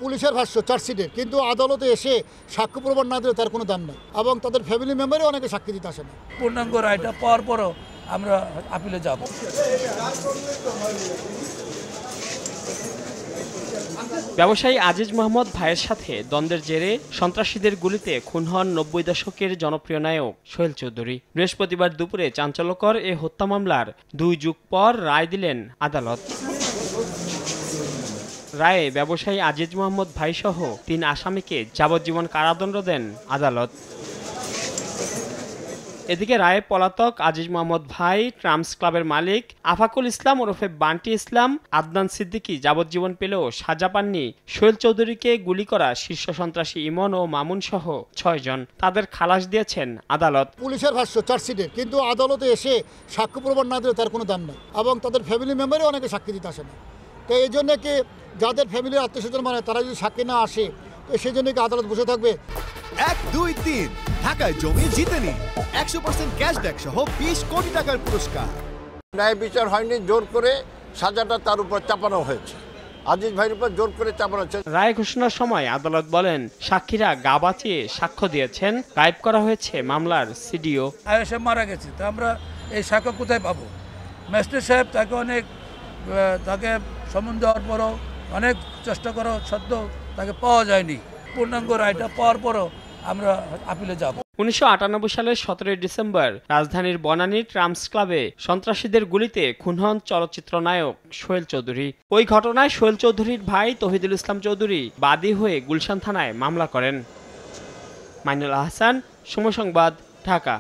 পুলিশের ভাষ্য চার্জশিটে, কিন্তু আদালতে এসে সাক্ষ্য প্রমাণ না দিলে তার কোনো দাম নেই, এবং তাদের ফ্যামিলি মেম্বারও অনেকে সাক্ষী দিতে আসে না। পূর্ণাঙ্গ রায়টা পাওয়ার পরও আমরা আপিলে যাব। ব্যবসায়ী আজিজ মোহাম্মদ ভাইয়ের সাথে দ্বন্দ্বের জেরে সন্ত্রাসীদের গুলিতে খুন হন ৯০ দশকের জনপ্রিয় নায়ক সোহেল চৌধুরী। বৃহস্পতিবার দুপুরে চাঞ্চল্যকর এ হত্যা মামলার ২ যুগ পর রায় দিলেন আদালত। রায়ে ব্যবসায়ী আজিজ মোহাম্মদ ভাইসহ ৩ আসামিকে যাবজ্জীবন কারাদণ্ড দেন আদালত। এদিকে রায়ে পলাতক আজিজ মোহাম্মদ ভাই, ট্রামস ক্লাবের মালিক আফাকুল ইসলাম ওরফে বান্টি ইসলাম, আদনান সিদ্দিকী যাবজ্জীবন পেলেও সাজা পাননি সোহেল চৌধুরীকে গুলি করা শীর্ষ সন্ত্রাসী ইমন ও মামুন সহ ৬ জন। তাদের খালাস দিয়েছেন আদালত। পুলিশের ভাষ্য চার্জশিটে, কিন্তু আদালতে এসে সাক্ষ্য প্রমাণ না দিলে তার কোনো দাম নেই, এবং তাদের ফ্যামিলি মেম্বারও অনেকে সাক্ষী দিতে আসে না। তো এই জন্য কি যাদের ফ্যামিলির আত্মীয়স্বজন মানে তারা যদি সাক্ষী না আসে, তো সেই জন্য কি আদালত বসে থাকবে? ১, ২, ৩ ঢাকায় জমি জিতে নিন ১০০% ক্যাশব্যাক সহ ২০ কোটি টাকার পুরস্কার। ন্যায় বিচার হয়নি, জোর করে সাজাটা তার উপর চাপানো হয়েছে, আজিজ ভাইয়ের উপর জোর করে চাপানো হয়েছে। রায় ঘোষণার সময় আদালত বলেন, সাক্ষীরা গা বাঁচিয়ে সাক্ষ্য দিয়েছেন, গায়েব করা হয়েছে মামলার সিডিও। আয়েশা মারা গেছে, তো আমরা এই সাক্ষ্য কোথায় পাবো? ম্যাজিস্ট্রেট সাহেব তাকে সমন দেওয়ার পরও অনেক চেষ্টা করা সত্ত্বেও তাকে পাওয়া যায়নি। পূর্ণাঙ্গ রায়টা পাওয়ার পরও আমরা আপিলে যাব। ১৯৯৮ সালের ১৭ ডিসেম্বর রাজধানীর বনানীর ট্রামস ক্লাবে সন্ত্রাসীদের গুলিতে খুন হন চলচ্চিত্র নায়ক সোহেল চৌধুরী। ওই ঘটনায় সোহেল চৌধুরীর ভাই তৌহিদুল ইসলাম চৌধুরী বাদী হয়ে গুলশান থানায় মামলা করেন। মাইনুল আহসান, সময় সংবাদ, ঢাকা।